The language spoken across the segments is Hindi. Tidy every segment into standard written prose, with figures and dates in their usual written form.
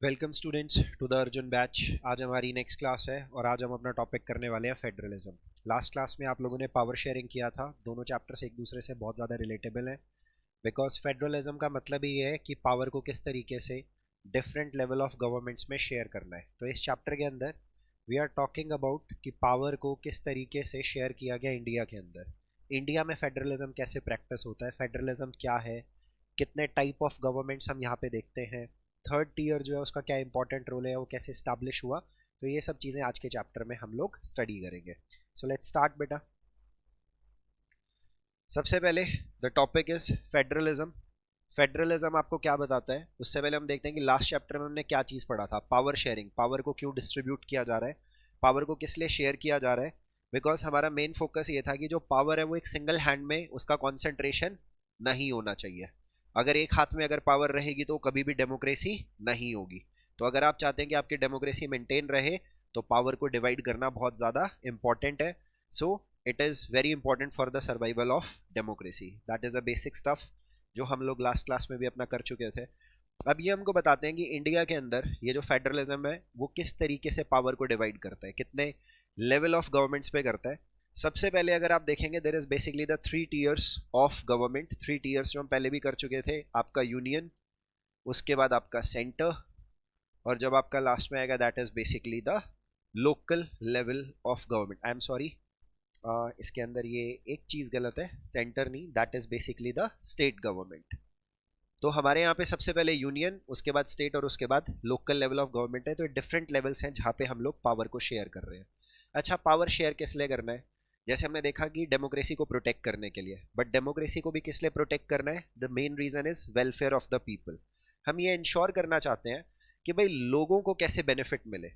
Welcome students to the Arjun batch. आज हमारी नेक्स्ट क्लास है और आज हम अपना टॉपिक करने वाले हैं फेडरलिज्म। लास्ट क्लास में आप लोगों ने पावर शेयरिंग किया था। दोनों चैप्टर्स एक दूसरे से बहुत ज़्यादा रिलेटेबल हैं बिकॉज फेडरलिज्म का मतलब ही है कि पावर को किस तरीके से डिफरेंट लेवल ऑफ गवर्नमेंट्स में शेयर करना है। तो इस चैप्टर के अंदर वी आर टॉकिंग अबाउट कि पावर को किस तरीके से शेयर किया गया इंडिया के अंदर। इंडिया में फेडरलिज्म कैसे प्रैक्टिस होता है, फेडरलिज्म क्या है, कितने टाइप ऑफ गवर्नमेंट्स हम यहाँ पे देखते हैं, थर्ड टीयर जो है उसका क्या इंपॉर्टेंट रोल है, वो कैसे स्टैब्लिश हुआ। तो ये सब चीज़ें आज के चैप्टर में हम लोग स्टडी करेंगे। सो लेट्स स्टार्ट बेटा। सबसे पहले the topic is federalism. Federalism आपको क्या बताता है, उससे पहले हम देखते हैं कि लास्ट चैप्टर में हमने क्या चीज़ पढ़ा था। पावर शेयरिंग, पावर को क्यों डिस्ट्रीब्यूट किया जा रहा है, पावर को किस लिए शेयर किया जा रहा है। बिकॉज हमारा मेन फोकस ये था कि जो पावर है वो एक सिंगल हैंड में उसका कॉन्सेंट्रेशन नहीं होना चाहिए। अगर एक हाथ में अगर पावर रहेगी तो कभी भी डेमोक्रेसी नहीं होगी। तो अगर आप चाहते हैं कि आपकी डेमोक्रेसी मेंटेन रहे तो पावर को डिवाइड करना बहुत ज़्यादा इंपॉर्टेंट है। So it is very important for the survival of democracy. That is a basic stuff जो हम लोग लास्ट क्लास में भी अपना कर चुके थे। अब ये हमको बताते हैं कि इंडिया के अंदर ये जो फेडरलिज्म है वो किस तरीके से पावर को डिवाइड करता है, कितने लेवल ऑफ गवर्नमेंट्स पे करता है। सबसे पहले अगर आप देखेंगे there is basically the three tiers of government. Three tiers जो हम पहले भी कर चुके थे, आपका यूनियन, उसके बाद आपका सेंटर, और जब आपका लास्ट में आएगा that is basically the local level of government. I am sorry, इसके अंदर ये एक चीज़ गलत है, सेंटर नहीं, that is basically the state government. तो हमारे यहाँ पे सबसे पहले यूनियन, उसके बाद स्टेट और उसके बाद लोकल लेवल ऑफ गवर्नमेंट है। तो डिफरेंट लेवल्स हैं जहाँ पे हम लोग पावर को शेयर कर रहे हैं। अच्छा, पावर शेयर किस लिए करना है? जैसे हमने देखा कि डेमोक्रेसी को प्रोटेक्ट करने के लिए, बट डेमोक्रेसी को भी किस लिए प्रोटेक्ट करना है? The main reason is welfare of the people. हम ये इंश्योर करना चाहते हैं कि भाई लोगों को कैसे बेनिफिट मिले,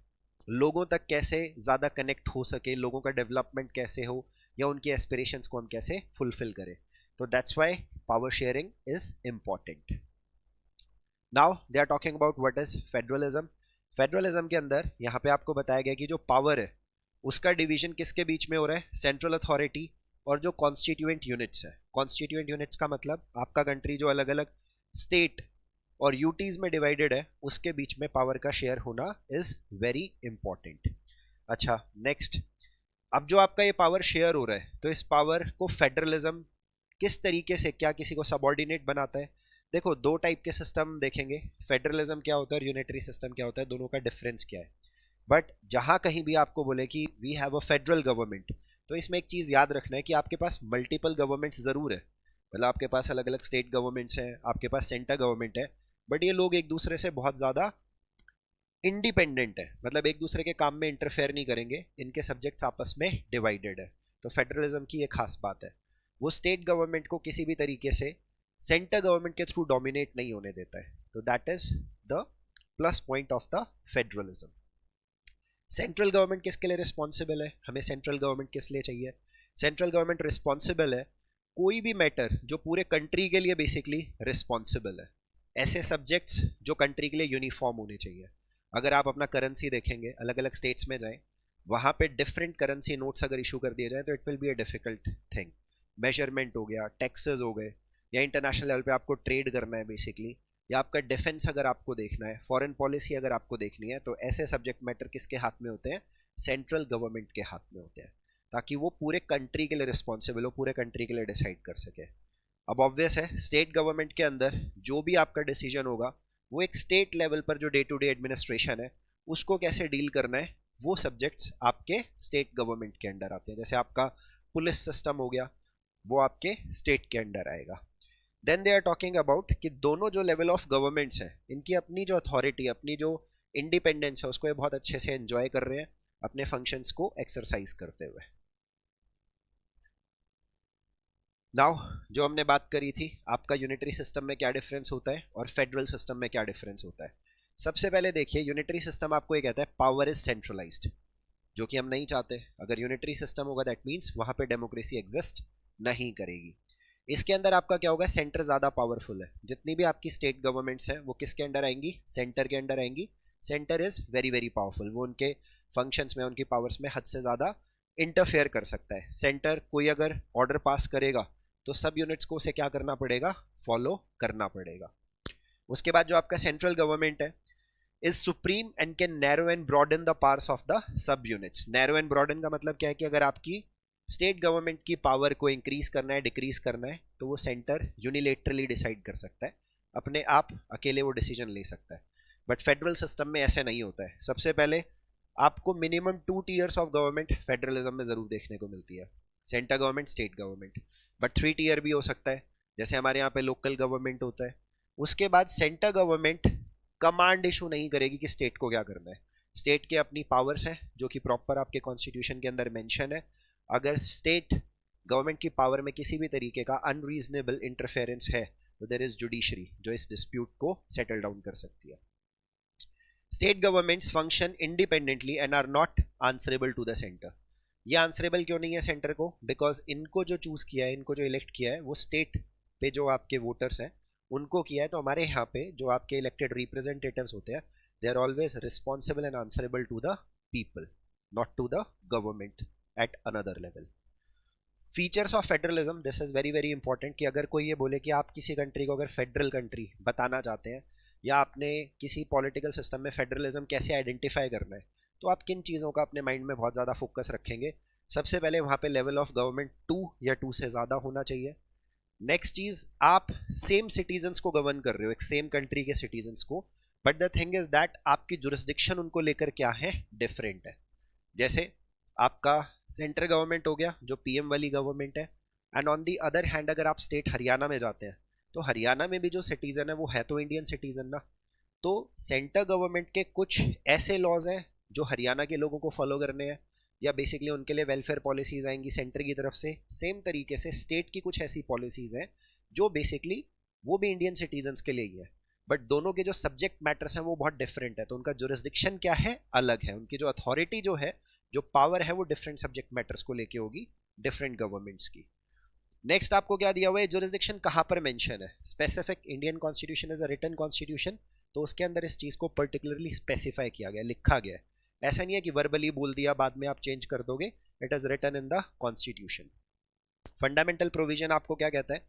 लोगों तक कैसे ज़्यादा कनेक्ट हो सके, लोगों का डेवलपमेंट कैसे हो, या उनकी एस्पिरेशंस को हम कैसे फुलफिल करें। तो that's why power sharing is important. Now they are talking about what is federalism. Federalism के अंदर यहाँ पे आपको बताया गया कि जो पावर है उसका डिवीजन किसके बीच में हो रहा है? सेंट्रल अथॉरिटी और जो कॉन्स्टिट्यूएंट यूनिट्स है। कॉन्स्टिट्यूएंट यूनिट्स का मतलब आपका कंट्री जो अलग अलग स्टेट और यूटीज में डिवाइडेड है उसके बीच में पावर का शेयर होना इज वेरी इंपॉर्टेंट। अच्छा, नेक्स्ट, अब जो आपका ये पावर शेयर हो रहा है तो इस पावर को फेडरलिज्म किस तरीके से, क्या किसी को सबऑर्डिनेट बनाता है? देखो, दो टाइप के सिस्टम देखेंगे। फेडरलिज्म क्या होता है, यूनिटरी सिस्टम क्या होता है, दोनों का डिफरेंस क्या है। बट जहां कहीं भी आपको बोले कि we have a federal government, तो इसमें एक चीज़ याद रखना है कि आपके पास मल्टीपल गवर्नमेंट्स ज़रूर है। मतलब आपके पास अलग अलग स्टेट गवर्नमेंट्स हैं, आपके पास सेंटर गवर्नमेंट है, बट ये लोग एक दूसरे से बहुत ज़्यादा इंडिपेंडेंट है। मतलब एक दूसरे के काम में इंटरफेयर नहीं करेंगे, इनके सब्जेक्ट्स आपस में डिवाइडेड है। तो फेडरलिज्म की एक खास बात है, वो स्टेट गवर्नमेंट को किसी भी तरीके से सेंटर गवर्नमेंट के थ्रू डोमिनेट नहीं होने देता है। तो that is the plus point of the federalism. Central government किसके लिए रिस्पॉन्सिबल है? हमें सेंट्रल गवर्नमेंट किस लिए चाहिए? सेंट्रल गवर्नमेंट रिस्पॉन्सिबल है कोई भी मैटर जो पूरे कंट्री के लिए बेसिकली रिस्पॉन्सिबल है। ऐसे सब्जेक्ट्स जो कंट्री के लिए यूनिफॉर्म होने चाहिए। अगर आप अपना करेंसी देखेंगे, अलग अलग स्टेट्स में जाएं, वहाँ पे डिफरेंट करेंसी नोट्स अगर इशू कर दिए जाए तो it will be a difficult thing. Measurement हो गया, टैक्सेस हो गए, या इंटरनेशनल लेवल पे आपको ट्रेड करना है बेसिकली, या आपका डिफेंस अगर आपको देखना है, फॉरेन पॉलिसी अगर आपको देखनी है, तो ऐसे सब्जेक्ट मैटर किसके हाथ में होते हैं? सेंट्रल गवर्नमेंट के हाथ में होते हैं, ताकि वो पूरे कंट्री के लिए रिस्पॉन्सिबल हो, पूरे कंट्री के लिए डिसाइड कर सके। अब ऑब्वियस है, स्टेट गवर्नमेंट के अंदर जो भी आपका डिसीजन होगा वो एक स्टेट लेवल पर जो डे टू डे एडमिनिस्ट्रेशन है उसको कैसे डील करना है, वो सब्जेक्ट्स आपके स्टेट गवर्नमेंट के अंडर आते हैं। जैसे आपका पुलिस सिस्टम हो गया, वो आपके स्टेट के अंडर आएगा। Then they are talking about कि दोनों जो लेवल ऑफ गवर्नमेंट्स हैं इनकी अपनी जो अथॉरिटी, अपनी जो इंडिपेंडेंस है उसको ये बहुत अच्छे से एंजॉय कर रहे हैं, अपने फंक्शंस को एक्सरसाइज करते हुए। नाउ, जो हमने बात करी थी आपका यूनिटरी सिस्टम में क्या डिफरेंस होता है और फेडरल सिस्टम में क्या डिफरेंस होता है। सबसे पहले देखिए, यूनिटरी सिस्टम आपको ये कहता है पावर इज सेंट्रलाइज्ड, जो कि हम नहीं चाहते। अगर यूनिटरी सिस्टम होगा दैट मीन्स वहां पे डेमोक्रेसी एग्जिस्ट नहीं करेगी। इसके अंदर आपका क्या होगा? सेंटर ज़्यादा पावरफुल है। जितनी भी आपकी स्टेट गवर्नमेंट्स हैं वो किसके अंडर आएंगी? सेंटर के अंडर आएंगी। Centre is very very powerful, वो उनके फंक्शंस में, उनकी पावर्स में हद से ज़्यादा इंटरफेयर कर सकता है। सेंटर कोई अगर ऑर्डर पास करेगा तो सब यूनिट्स को उसे क्या करना पड़ेगा? फॉलो करना पड़ेगा। उसके बाद जो आपका सेंट्रल गवर्नमेंट है, is supreme and can narrow and broaden the powers of the sub units. Narrow and broaden का मतलब क्या है कि अगर आपकी स्टेट गवर्नमेंट की पावर को इंक्रीज करना है, डिक्रीज करना है, तो वो सेंटर यूनिलेटरली डिसाइड कर सकता है, अपने आप अकेले वो डिसीजन ले सकता है। बट फेडरल सिस्टम में ऐसे नहीं होता है। सबसे पहले आपको minimum 2 tiers of government federalism में जरूर देखने को मिलती है, centre government, state government. But 3 tier भी हो सकता है, जैसे हमारे यहाँ पे लोकल गवर्नमेंट होता है। उसके बाद सेंटर गवर्नमेंट कमांड इशू नहीं करेगी कि स्टेट को क्या करना है। स्टेट के अपनी पावर्स हैं जो कि प्रॉपर आपके कॉन्स्टिट्यूशन के अंदर मेंशन है। अगर स्टेट गवर्नमेंट की पावर में किसी भी तरीके का अनरीजनेबल इंटरफेरेंस है तो देयर इज जुडिशरी जो इस डिस्प्यूट को सेटल डाउन कर सकती है। State governments function independently and are not answerable to the centre. ये आंसरेबल क्यों नहीं है सेंटर को? बिकॉज इनको जो चूज किया है, इनको जो इलेक्ट किया है, वो स्टेट पे जो आपके वोटर्स हैं उनको किया है। तो हमारे यहाँ पे जो आपके इलेक्टेड रिप्रेजेंटेटिव्स होते हैं, they are always responsible and answerable to the people, not to the government at another level. Features of federalism, this is very very important कि अगर कोई ये बोले कि आप किसी कंट्री को अगर फेडरल कंट्री बताना चाहते हैं या आपने किसी पॉलिटिकल सिस्टम में फेडरलिज्म कैसे आइडेंटिफाई करना है, तो आप किन चीज़ों का अपने माइंड में बहुत ज़्यादा फोकस रखेंगे? सबसे पहले वहाँ पे लेवल ऑफ गवर्नमेंट 2 या 2 से ज़्यादा होना चाहिए। नेक्स्ट चीज़, आप सेम सिटीजन्स को गवर्न कर रहे हो, एक सेम कंट्री के सिटीजन्स को, but the thing is that आपकी जुरिस्डिक्शन उनको लेकर क्या है, डिफरेंट है। जैसे आपका सेंट्रल गवर्नमेंट हो गया जो पीएम वाली गवर्नमेंट है, and on the other hand अगर आप स्टेट हरियाणा में जाते हैं तो हरियाणा में भी जो सिटीजन है वो है तो इंडियन सिटीजन ना। तो सेंटर गवर्नमेंट के कुछ ऐसे लॉज हैं जो हरियाणा के लोगों को फॉलो करने हैं, या बेसिकली उनके लिए वेलफेयर पॉलिसीज आएंगी सेंटर की तरफ से। सेम तरीके से स्टेट की कुछ ऐसी पॉलिसीज हैं जो बेसिकली वो भी इंडियन सिटीजन्स के लिए ही है, बट दोनों के जो सब्जेक्ट मैटर्स हैं वो बहुत डिफरेंट है। तो उनका जुरिस्डिक्शन क्या है, अलग है। उनकी जो अथॉरिटी जो है, जो पावर है, वो डिफरेंट सब्जेक्ट मैटर्स को लेके होगी डिफरेंट गवर्नमेंट्स की। नेक्स्ट आपको क्या दिया हुआ है, जुरिस्डिक्शन कहाँ पर मेंशन है। Specific Indian constitution is a written constitution, तो उसके अंदर इस चीज़ को पर्टिकुलरली स्पेसिफाई किया गया, लिखा गया है। ऐसा नहीं है कि वर्बली बोल दिया बाद में आप चेंज कर दोगे, it is written in the constitution. Fundamental provision आपको क्या कहता है,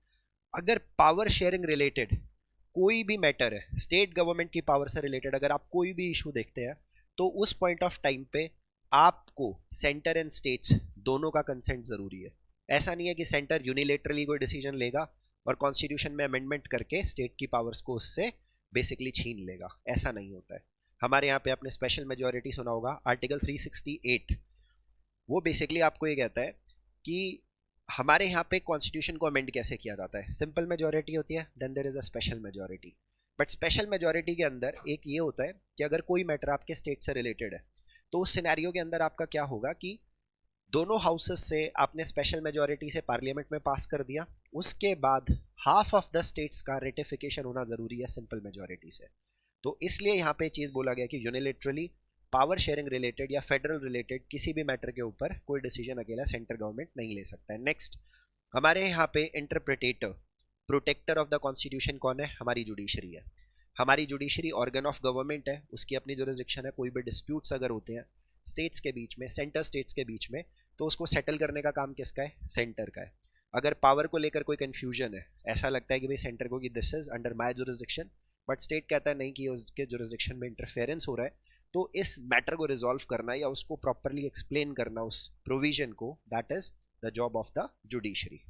अगर पावर शेयरिंग रिलेटेड कोई भी मैटर है, स्टेट गवर्नमेंट की पावर से रिलेटेड अगर आप कोई भी इशू देखते हैं, तो उस पॉइंट ऑफ टाइम पे आपको सेंटर एंड स्टेट्स दोनों का कंसेंट जरूरी है। ऐसा नहीं है कि सेंटर यूनिलेटरली कोई डिसीजन लेगा और कॉन्स्टिट्यूशन में अमेंडमेंट करके स्टेट की पावर्स को उससे बेसिकली छीन लेगा, ऐसा नहीं होता है। हमारे यहाँ पे आपने स्पेशल मेजोरिटी सुना होगा, आर्टिकल 368, वो बेसिकली आपको ये कहता है कि हमारे यहाँ पे कॉन्स्टिट्यूशन को अमेंड कैसे किया जाता है। सिंपल मेजोरिटी होती है, then there is a special majority. But special majority के अंदर एक ये होता है कि अगर कोई मैटर आपके स्टेट से रिलेटेड है, तो उस सिनेरियो के अंदर आपका क्या होगा कि दोनों हाउसेस से आपने स्पेशल मेजोरिटी से पार्लियामेंट में पास कर दिया, उसके बाद हाफ ऑफ द स्टेट्स का रेटिफिकेशन होना जरूरी है सिंपल मेजोरिटी से। तो इसलिए यहाँ पे चीज बोला गया कि यूनिलेटरली पावर शेयरिंग रिलेटेड या फेडरल रिलेटेड किसी भी मैटर के ऊपर कोई डिसीजन अकेला सेंट्रल गवर्नमेंट नहीं ले सकता है। नेक्स्ट, हमारे यहाँ पे interpreter, protector of the constitution कौन है, हमारी जुडिशरी है। हमारी जुडिशरी ऑर्गन ऑफ गवर्नमेंट है, उसकी अपनी जुरिस्डिक्शन है। कोई भी डिस्प्यूट्स अगर होते हैं स्टेट्स के बीच में, सेंटर स्टेट्स के बीच में, तो उसको सेटल करने का काम किसका है, सेंटर का है। अगर पावर को लेकर कोई कंफ्यूजन है, ऐसा लगता है कि भाई सेंटर को कि this is under my jurisdiction, but state कहता है नहीं कि उसके जुरिस्डिक्शन में इंटरफेरेंस हो रहा है, तो इस मैटर को रिजॉल्व करना या उसको प्रॉपरली एक्सप्लेन करना उस प्रोविजन को, that is the job of the judiciary.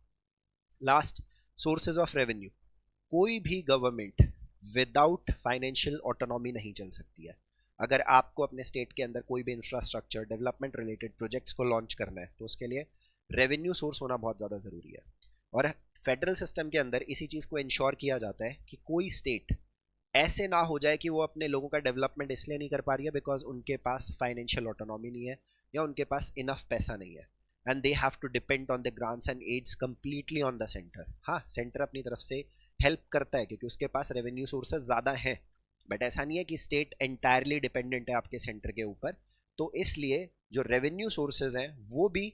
Last, sources of revenue. कोई भी गवर्नमेंट विदाउट फाइनेंशियल ऑटोनॉमी नहीं चल सकती है। अगर आपको अपने स्टेट के अंदर कोई भी इंफ्रास्ट्रक्चर डेवलपमेंट रिलेटेड प्रोजेक्ट्स को लॉन्च करना है, तो उसके लिए रेवेन्यू सोर्स होना बहुत ज़्यादा ज़रूरी है। और फेडरल सिस्टम के अंदर इसी चीज़ को इंश्योर किया जाता है कि कोई स्टेट ऐसे ना हो जाए कि वो अपने लोगों का डेवलपमेंट इसलिए नहीं कर पा रही है बिकॉज उनके पास फाइनेंशियल ऑटोनॉमी नहीं है या उनके पास इनफ पैसा नहीं है, and they have to depend on the grants and aids completely on the centre. हाँ, सेंटर अपनी तरफ से हेल्प करता है क्योंकि उसके पास रेवेन्यू सोर्सेज ज़्यादा हैं, बट ऐसा नहीं है कि स्टेट एंटायरली डिपेंडेंट है आपके सेंटर के ऊपर। तो इसलिए जो रेवेन्यू सोर्सेज हैं वो भी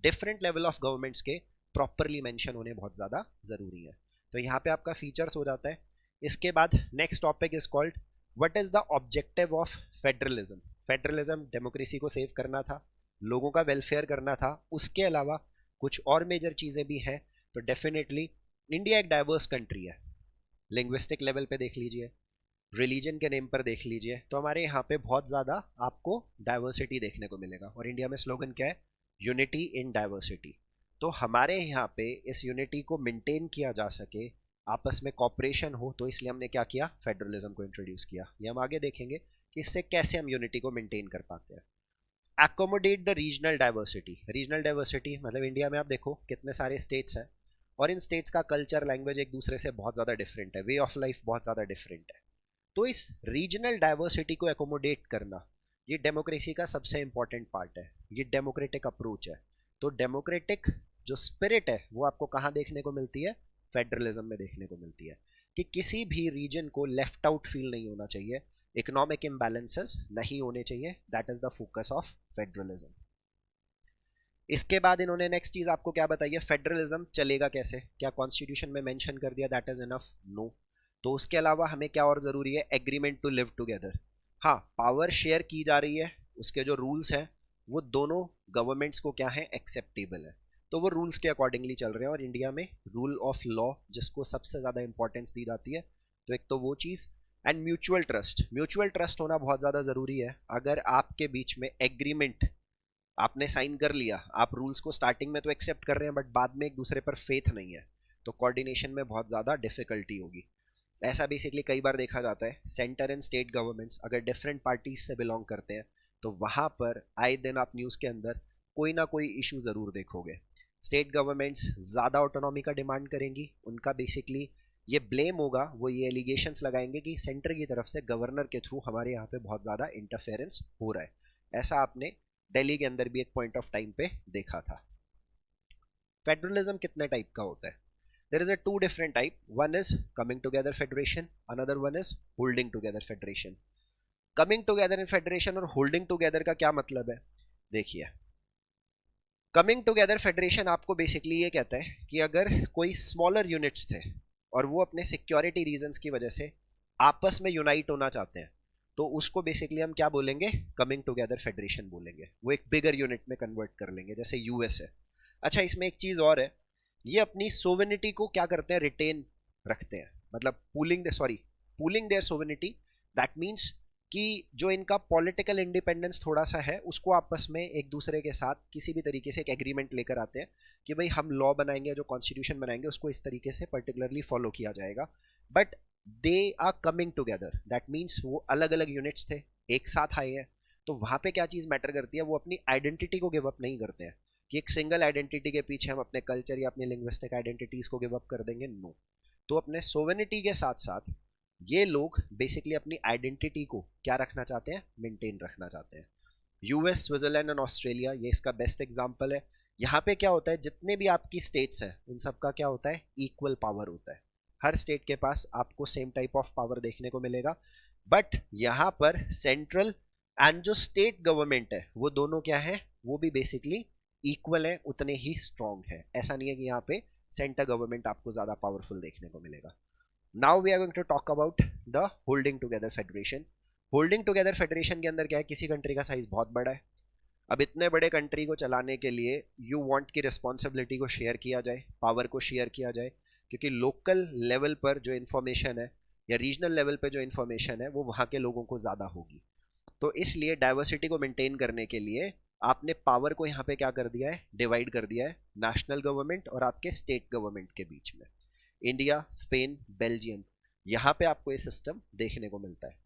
डिफरेंट लेवल ऑफ गवर्नमेंट्स के प्रॉपरली मेंशन होने बहुत ज़्यादा ज़रूरी है। तो यहाँ पे आपका फीचर्स हो जाता है। इसके बाद next topic is called what is the objective of federalism. Federalism democracy को सेव करना था, लोगों का वेलफेयर करना था, उसके अलावा कुछ और मेजर चीज़ें भी हैं। तो डेफिनेटली इंडिया एक डाइवर्स कंट्री है, लिंग्विस्टिक लेवल पे देख लीजिए, रिलीजन के नेम पर देख लीजिए तो हमारे यहाँ पे बहुत ज़्यादा आपको डाइवर्सिटी देखने को मिलेगा, और इंडिया में स्लोगन क्या है, यूनिटी इन डाइवर्सिटी। तो हमारे यहाँ पे इस यूनिटी को मेंटेन किया जा सके, आपस में कॉपरेशन हो, तो इसलिए हमने क्या किया, फेडरलिज्म को इंट्रोड्यूस किया। ये हम आगे देखेंगे कि इससे कैसे हम यूनिटी को मेंटेन कर पाते हैं। Accommodate the regional diversity. Regional diversity मतलब इंडिया में आप देखो कितने सारे स्टेट्स हैं, और इन स्टेट्स का कल्चर, लैंग्वेज एक दूसरे से बहुत ज़्यादा डिफरेंट है, वे ऑफ लाइफ बहुत ज़्यादा डिफरेंट है। तो इस रीजनल डाइवर्सिटी को एकोमोडेट करना, ये डेमोक्रेसी का सबसे इंपॉर्टेंट पार्ट है, ये डेमोक्रेटिक अप्रोच है। तो डेमोक्रेटिक जो स्पिरिट है वो आपको कहाँ देखने को मिलती है, फेडरलिज्म में देखने को मिलती है, कि किसी भी रीजन को लेफ्ट आउट फील नहीं होना चाहिए, इकोनॉमिक इम्बैलेंसेस नहीं होने चाहिए, that is the focus of federalism. इसके बाद इन्होंने नेक्स्ट चीज आपको क्या बताई है, फेडरलिज्म चलेगा कैसे, क्या कॉन्स्टिट्यूशन में मेंशन कर दिया दैट इज इनफ, नो। तो उसके अलावा हमें क्या और जरूरी है, एग्रीमेंट टू लिव टुगेदर। हाँ, पावर शेयर की जा रही है, उसके जो रूल्स हैं वो दोनों गवर्नमेंट्स को क्या है, एक्सेप्टेबल है, तो वो रूल्स के अकॉर्डिंगली चल रहे हैं। और इंडिया में रूल ऑफ लॉ जिसको सबसे ज़्यादा इंपॉर्टेंस दी जाती है, तो एक तो वो चीज़, and mutual trust. Mutual trust होना बहुत ज़्यादा ज़रूरी है। अगर आपके बीच में एग्रीमेंट आपने साइन कर लिया, आप रूल्स को स्टार्टिंग में तो एक्सेप्ट कर रहे हैं, बट बाद में एक दूसरे पर फेथ नहीं है, तो कोऑर्डिनेशन में बहुत ज़्यादा डिफिकल्टी होगी। ऐसा बेसिकली कई बार देखा जाता है, सेंटर एंड स्टेट गवर्नमेंट्स अगर डिफरेंट पार्टीज से बिलोंग करते हैं, तो वहाँ पर आए दिन आप न्यूज़ के अंदर कोई ना कोई इशू ज़रूर देखोगे। स्टेट गवर्नमेंट्स ज़्यादा ऑटोनॉमी का डिमांड करेंगी, उनका बेसिकली ये ब्लेम होगा, वो ये एलिगेशंस लगाएंगे कि सेंटर की तरफ से गवर्नर के थ्रू हमारे यहाँ पे बहुत ज़्यादा इंटरफेरेंस हो रहा है। ऐसा आपने दिल्ली के अंदर भी एक पॉइंट ऑफ टाइम पे देखा था। फेडरलिज्म कितने टाइप का होता है, there is a two different type, one is coming together federation, another one is holding together federation। coming together in federation और holding together का क्या मतलब है, देखिए coming together federation आपको बेसिकली ये कहता है कि अगर कोई स्मॉलर यूनिट्स थे और वो अपने सिक्योरिटी रीजंस की वजह से आपस में यूनाइट होना चाहते हैं, तो उसको बेसिकली हम क्या बोलेंगे, कमिंग टुगेदर फेडरेशन बोलेंगे। वो एक बिगर यूनिट में कन्वर्ट कर लेंगे, जैसे यूएस है। अच्छा, इसमें एक चीज और है, ये अपनी सोवेनिटी को क्या करते हैं, रिटेन रखते हैं, मतलब pooling their sovereignty. That means कि जो इनका पॉलिटिकल इंडिपेंडेंस थोड़ा सा है, उसको आपस में एक दूसरे के साथ किसी भी तरीके से एक एग्रीमेंट लेकर आते हैं कि भाई हम लॉ बनाएंगे, जो कॉन्स्टिट्यूशन बनाएंगे उसको इस तरीके से पर्टिकुलरली फॉलो किया जाएगा। But they are coming together, that means वो अलग अलग यूनिट्स थे, एक साथ आए हैं। तो वहां पे क्या चीज मैटर करती है, वो अपनी आइडेंटिटी को गिव अप नहीं करते हैं कि एक सिंगल आइडेंटिटी के पीछे हम अपने कल्चर या अपनी लिंग्विस्टिक आइडेंटिटीज को गिव अप कर देंगे, नो। तो अपने सोवेनिटी के साथ साथ ये लोग बेसिकली अपनी आइडेंटिटी को क्या रखना चाहते हैं, मेंटेन रखना चाहते हैं। यूएस, स्विट्जरलैंड एंड ऑस्ट्रेलिया ये इसका बेस्ट एग्जांपल है। यहाँ पे क्या होता है, जितने भी आपकी स्टेट्स हैं उन सबका क्या होता है, इक्वल पावर होता है। हर स्टेट के पास आपको सेम टाइप ऑफ पावर देखने को मिलेगा, बट यहाँ पर सेंट्रल एंड जो स्टेट गवर्नमेंट है वो दोनों क्या है, वो भी बेसिकली इक्वल है, उतने ही स्ट्रॉन्ग है। ऐसा नहीं है कि यहाँ पे सेंटर गवर्नमेंट आपको ज्यादा पावरफुल देखने को मिलेगा। Now we are going to talk about the holding together federation. Holding together federation के अंदर क्या है, किसी कंट्री का साइज बहुत बड़ा है, अब इतने बड़े कंट्री को चलाने के लिए यू वांट की रिस्पॉन्सिबिलिटी को शेयर किया जाए, पावर को शेयर किया जाए, क्योंकि लोकल लेवल पर जो इन्फॉर्मेशन है या रीजनल लेवल पर जो इन्फॉर्मेशन है वो वहाँ के लोगों को ज़्यादा होगी। तो इसलिए डाइवर्सिटी को मेंटेन करने के लिए आपने पावर को यहाँ पे क्या कर दिया है, डिवाइड कर दिया है नेशनल गवर्नमेंट और आपके स्टेट गवर्नमेंट के बीच में। इंडिया, स्पेन, बेल्जियम, यहाँ पे आपको ये सिस्टम देखने को मिलता है।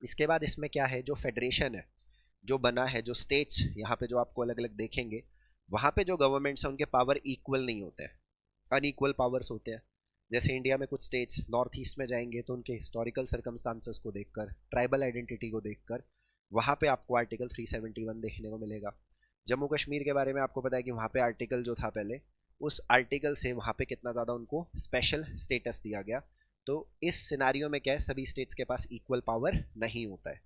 इसके बाद इसमें क्या है, जो फेडरेशन है जो बना है, जो स्टेट्स यहाँ पे जो आपको अलग अलग देखेंगे, वहाँ पे जो गवर्नमेंट्स हैं उनके पावर इक्वल नहीं होते हैं, अनइक्वल पावर्स होते हैं। जैसे इंडिया में कुछ स्टेट्स नॉर्थ ईस्ट में जाएंगे तो उनके हिस्टोरिकल सर्कमस्टांसेस को देखकर, ट्राइबल आइडेंटिटी को देखकर वहाँ पे आपको आर्टिकल 371 देखने को मिलेगा। जम्मू कश्मीर के बारे में आपको पता है कि वहाँ पे आर्टिकल जो था पहले, उस आर्टिकल से वहाँ पे कितना ज़्यादा उनको स्पेशल स्टेटस दिया गया। तो इस सिनारियो में क्या है, सभी स्टेट्स के पास इक्वल पावर नहीं होता है।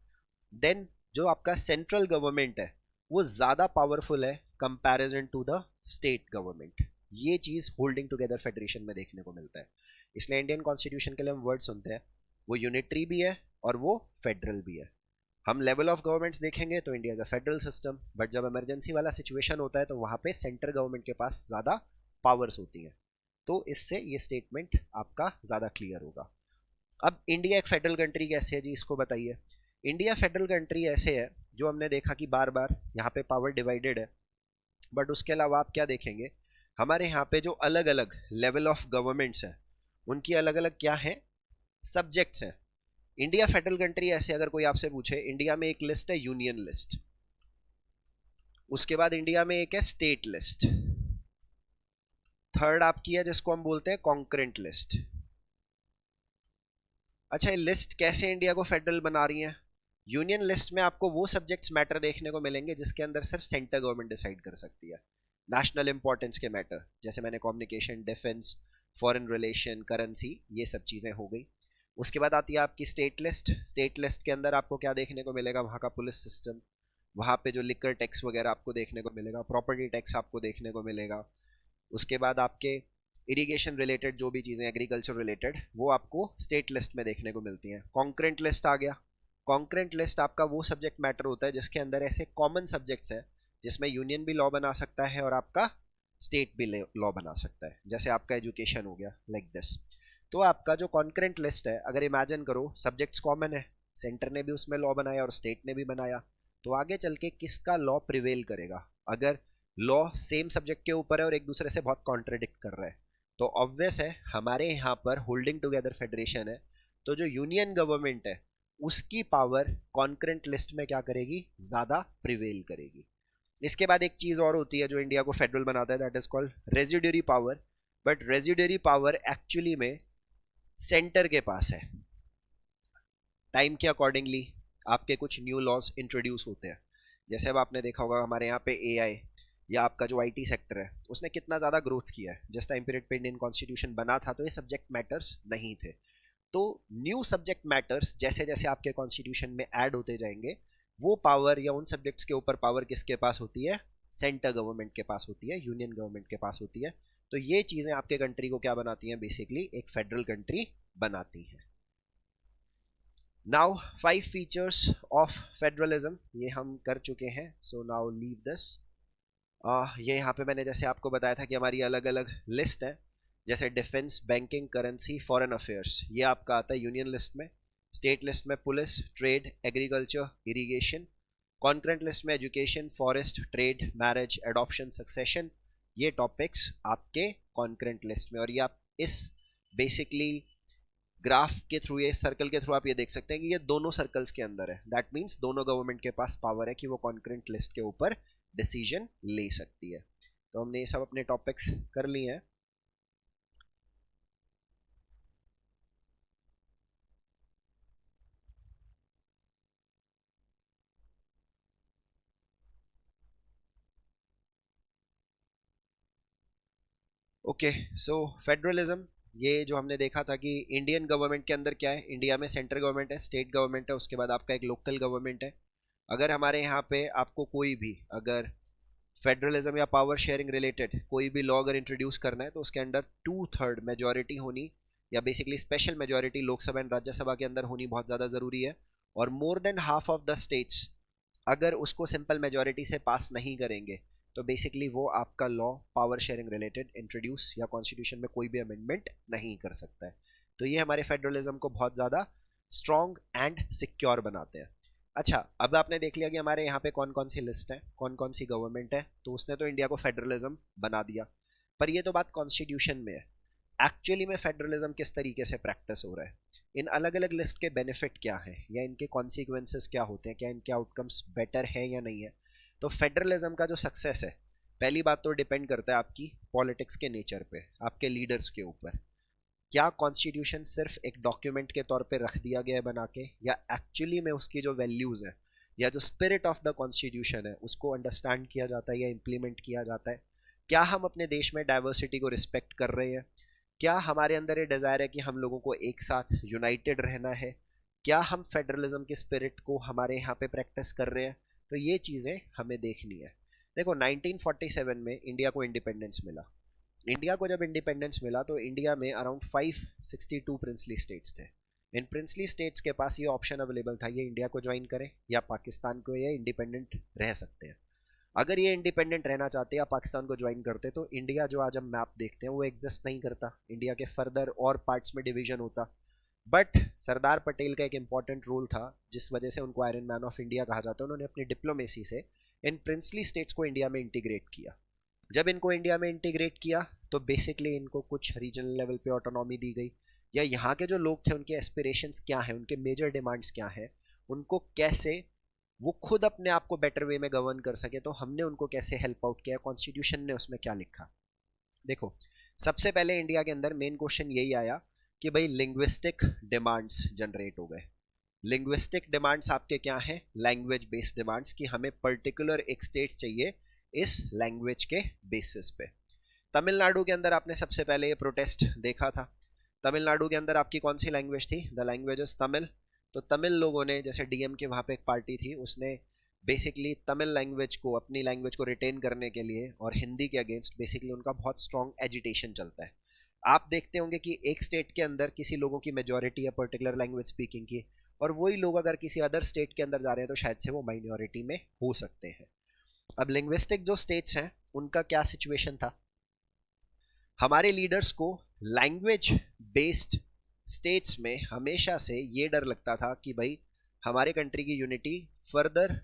देन जो आपका सेंट्रल गवर्नमेंट है वो ज़्यादा पावरफुल है comparison to the state government. ये चीज़ होल्डिंग टुगेदर फेडरेशन में देखने को मिलता है। इसलिए इंडियन कॉन्स्टिट्यूशन के लिए हम वर्ड सुनते हैं, वो यूनिटरी भी है और वो फेडरल भी है। हम लेवल ऑफ गवर्नमेंट्स देखेंगे तो India is a federal system, but जब इमरजेंसी वाला सिचुएशन होता है तो वहाँ पे सेंट्रल गवर्नमेंट के पास ज़्यादा पावर्स होती हैं। तो इससे ये स्टेटमेंट आपका ज़्यादा क्लियर होगा। अब इंडिया एक फेडरल कंट्री कैसे है जी, इसको बताइए। इंडिया फेडरल कंट्री ऐसे है जो हमने देखा कि बार बार यहाँ पे पावर डिवाइडेड है, बट उसके अलावा आप क्या देखेंगे, हमारे यहाँ पे जो अलग अलग लेवल ऑफ गवर्नमेंट्स हैं उनकी अलग अलग क्या है, सब्जेक्ट्स हैं। इंडिया फेडरल कंट्री ऐसे अगर कोई आपसे पूछे, इंडिया में एक लिस्ट है यूनियन लिस्ट, उसके बाद इंडिया में एक है स्टेट लिस्ट, थर्ड आपकी है जिसको हम बोलते हैं कॉन्करेंट लिस्ट। अच्छा, ये लिस्ट कैसे इंडिया को फेडरल बना रही है? यूनियन लिस्ट में आपको वो सब्जेक्ट्स मैटर देखने को मिलेंगे जिसके अंदर सिर्फ सेंटर गवर्नमेंट डिसाइड कर सकती है, नेशनल इंपॉर्टेंस के मैटर, जैसे मैंने communication, defence, foreign relation, currency, ये सब चीज़ें हो गई। उसके बाद आती है आपकी स्टेट लिस्ट। स्टेट लिस्ट के अंदर आपको क्या देखने को मिलेगा, वहाँ का पुलिस सिस्टम, वहाँ पे जो लिकर टैक्स वगैरह आपको देखने को मिलेगा, प्रॉपर्टी टैक्स आपको देखने को मिलेगा। उसके बाद आपके इरिगेशन रिलेटेड जो भी चीज़ें एग्रीकल्चर रिलेटेड वो आपको स्टेट लिस्ट में देखने को मिलती हैं। कॉन्करेंट लिस्ट आ गया। कॉन्करेंट लिस्ट आपका वो सब्जेक्ट मैटर होता है जिसके अंदर ऐसे कॉमन सब्जेक्ट्स हैं जिसमें यूनियन भी लॉ बना सकता है और आपका स्टेट भी लॉ बना सकता है, जैसे आपका एजुकेशन हो गया, लाइक दिस। तो आपका जो कॉन्करेंट लिस्ट है, अगर इमेजिन करो सब्जेक्ट्स कॉमन है, सेंटर ने भी उसमें लॉ बनाया और स्टेट ने भी बनाया, तो आगे चल के किसका लॉ प्रिवेल करेगा? अगर लॉ सेम सब्जेक्ट के ऊपर है और एक दूसरे से बहुत कॉन्ट्रडिक्ट कर रहा है, तो ऑब्वियस है हमारे यहाँ पर होल्डिंग टुगेदर फेडरेशन है, तो जो यूनियन गवर्नमेंट है उसकी पावर कॉन्करेंट लिस्ट में क्या करेगी, ज़्यादा प्रिवेल करेगी। इसके बाद एक चीज़ और होती है जो इंडिया को फेडरल बनाता है, that is called residuary power. But residuary power actually में सेंटर के पास है। टाइम के अकॉर्डिंगली आपके कुछ न्यू लॉज इंट्रोड्यूस होते हैं, जैसे अब आपने देखा होगा हमारे यहाँ पे एआई या आपका जो आईटी सेक्टर है उसने कितना ज़्यादा ग्रोथ किया है। जिस टाइम पीरियड पे इंडियन कॉन्स्टिट्यूशन बना था तो ये सब्जेक्ट मैटर्स नहीं थे। तो न्यू सब्जेक्ट मैटर्स जैसे जैसे आपके कॉन्स्टिट्यूशन में ऐड होते जाएंगे, वो पावर या उन सब्जेक्ट्स के ऊपर पावर किसके पास होती है, सेंटर गवर्नमेंट के पास होती है, यूनियन गवर्नमेंट के पास होती है। तो ये चीज़ें आपके कंट्री को क्या बनाती हैं, बेसिकली एक फेडरल कंट्री बनाती हैं। नाउ 5 फीचर्स ऑफ फेडरलिज्म ये हम कर चुके हैं, सो नाउ लीव दिस। ये यहाँ पे मैंने जैसे आपको बताया था कि हमारी अलग अलग लिस्ट है, जैसे defence, banking, currency, foreign affairs, ये आपका आता है यूनियन लिस्ट में। स्टेट लिस्ट में police, trade, agriculture, irrigation. Concurrent list में education, forest, trade, marriage, adoption, succession, ये टॉपिक्स आपके कॉन्करेंट लिस्ट में। और ये आप इस बेसिकली ग्राफ के थ्रू, ये सर्कल के थ्रू आप ये देख सकते हैं कि ये दोनों सर्कल्स के अंदर है। दैट मीन्स दोनों गवर्नमेंट के पास पावर है कि वो कॉन्करेंट लिस्ट के ऊपर डिसीजन ले सकती है। तो हमने ये सब अपने टॉपिक्स कर लिए हैं। ओके, सो फेडरलिज्म, ये जो हमने देखा था कि इंडियन गवर्नमेंट के अंदर क्या है, इंडिया में सेंट्रल गवर्नमेंट है, स्टेट गवर्नमेंट है, उसके बाद आपका एक लोकल गवर्नमेंट है। अगर हमारे यहाँ पे आपको कोई भी अगर फेडरलिज्म या पावर शेयरिंग रिलेटेड कोई भी लॉ अगर इंट्रोड्यूस करना है तो उसके अंदर 2/3 मेजोरिटी होनी, या basically special majority Lok Sabha and Rajya Sabha के अंदर होनी बहुत ज़्यादा ज़रूरी है। और more than half of the states अगर उसको सिंपल मेजोरिटी से पास नहीं करेंगे तो बेसिकली वो आपका law power sharing related introduce या कॉन्स्टिट्यूशन में कोई भी अमेंडमेंट नहीं कर सकता है। तो ये हमारे फेडरलिज्म को बहुत ज़्यादा स्ट्रॉन्ग एंड सिक्योर बनाते हैं। अच्छा, अब आपने देख लिया कि हमारे यहाँ पे कौन कौन सी लिस्ट है, कौन कौन सी गवर्नमेंट है, तो उसने तो इंडिया को फेडरलिज्म बना दिया। पर ये तो बात कॉन्स्टिट्यूशन में है, एक्चुअली में फेडरलिज्म किस तरीके से प्रैक्टिस हो रहा है, इन अलग अलग लिस्ट के बेनिफिट क्या है या इनके कॉन्सिक्वेंसेस क्या होते हैं, क्या इनके आउटकम्स बेटर है या नहीं है। तो फेडरलिज्म का जो सक्सेस है, पहली बात तो डिपेंड करता है आपकी पॉलिटिक्स के नेचर पे, आपके लीडर्स के ऊपर। क्या कॉन्स्टिट्यूशन सिर्फ एक डॉक्यूमेंट के तौर पे रख दिया गया है बना के, या एक्चुअली में उसकी जो वैल्यूज़ है या जो स्पिरिट ऑफ द कॉन्स्टिट्यूशन है उसको अंडरस्टैंड किया जाता है या इम्प्लीमेंट किया जाता है। क्या हम अपने देश में डाइवर्सिटी को रिस्पेक्ट कर रहे हैं, क्या हमारे अंदर ये डिज़ायर है कि हम लोगों को एक साथ यूनाइटेड रहना है, क्या हम फेडरलिज्म के स्पिरिट को हमारे यहाँ पे प्रैक्टिस कर रहे हैं। तो ये चीज़ें हमें देखनी है। देखो 1947 में इंडिया को इंडिपेंडेंस मिला। इंडिया को जब इंडिपेंडेंस मिला तो इंडिया में अराउंड 562 प्रिंसली स्टेट्स थे। इन प्रिंसली स्टेट्स के पास ये ऑप्शन अवेलेबल था, ये इंडिया को ज्वाइन करें या पाकिस्तान को, या इंडिपेंडेंट रह सकते हैं। अगर ये इंडिपेंडेंट रहना चाहते या पाकिस्तान को ज्वाइन करते तो इंडिया जो आज हम मैप देखते हैं वो एग्जिस्ट नहीं करता, इंडिया के फर्दर और पार्ट्स में डिवीजन होता। बट सरदार पटेल का एक इंपॉर्टेंट रोल था जिस वजह से उनको आयरन मैन ऑफ इंडिया कहा जाता है। उन्होंने अपनी डिप्लोमेसी से इन प्रिंसली स्टेट्स को इंडिया में इंटीग्रेट किया। जब इनको इंडिया में इंटीग्रेट किया तो बेसिकली इनको कुछ रीजनल लेवल पे ऑटोनॉमी दी गई, या यहाँ के जो लोग थे उनके एस्पिरेशंस क्या हैं, उनके मेजर डिमांड्स क्या हैं, उनको कैसे वो खुद अपने आप को बेटर वे में गवर्न कर सके, तो हमने उनको कैसे हेल्प आउट किया, कॉन्स्टिट्यूशन ने उसमें क्या लिखा। देखो, सबसे पहले इंडिया के अंदर मेन क्वेश्चन यही आया कि भाई लिंग्विस्टिक डिमांड्स जनरेट हो गए। लिंग्विस्टिक डिमांड्स आपके क्या हैं? लैंग्वेज बेस्ड डिमांड्स, कि हमें पर्टिकुलर एक स्टेट चाहिए इस लैंग्वेज के बेसिस पे। तमिलनाडु के अंदर आपने सबसे पहले ये प्रोटेस्ट देखा था। तमिलनाडु के अंदर आपकी कौन सी लैंग्वेज थी? The language is Tamil. तो तमिल लोगों ने, जैसे डीएम के वहाँ पे एक पार्टी थी, उसने बेसिकली तमिल लैंग्वेज को, अपनी लैंग्वेज को रिटेन करने के लिए और हिंदी के अगेंस्ट बेसिकली उनका बहुत स्ट्रॉन्ग एजिटेशन चलता है। आप देखते होंगे कि एक स्टेट के अंदर किसी लोगों की मेजोरिटी है पर्टिकुलर लैंग्वेज स्पीकिंग की, और वही लोग अगर किसी अदर स्टेट के अंदर जा रहे हैं तो शायद से वो माइनॉरिटी में हो सकते हैं। अब लिंग्विस्टिक जो स्टेट्स हैं उनका क्या सिचुएशन था? हमारे लीडर्स को लैंग्वेज बेस्ड स्टेट्स में हमेशा से ये डर लगता था कि भाई हमारे कंट्री की यूनिटी फर्दर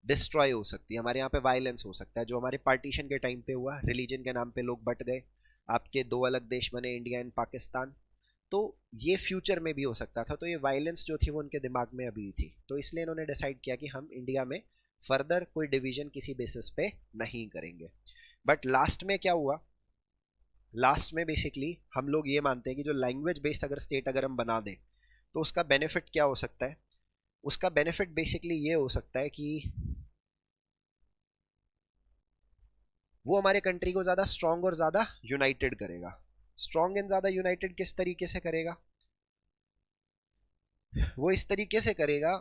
डिस्ट्रॉय हो सकती है, हमारे यहाँ पे वायलेंस हो सकता है। जो हमारे पार्टीशन के टाइम पे हुआ, रिलीजन के नाम पे लोग बट गए, आपके दो अलग देश बने, इंडिया एंड पाकिस्तान, तो ये फ्यूचर में भी हो सकता था। तो ये वायलेंस जो थी वो उनके दिमाग में अभी थी, तो इसलिए इन्होंने डिसाइड किया कि हम इंडिया में फर्दर कोई डिवीजन किसी बेसिस पे नहीं करेंगे। बट लास्ट में क्या हुआ? लास्ट में बेसिकली हम लोग ये मानते हैं कि जो लैंग्वेज बेस्ड अगर स्टेट अगर हम बना दें तो उसका बेनिफिट क्या हो सकता है? उसका बेनिफिट बेसिकली ये हो सकता है कि वो हमारे कंट्री को ज़्यादा स्ट्रॉन्ग और ज़्यादा यूनाइटेड करेगा। स्ट्रॉन्ग एंड ज़्यादा यूनाइटेड किस तरीके से करेगा? वो इस तरीके से करेगा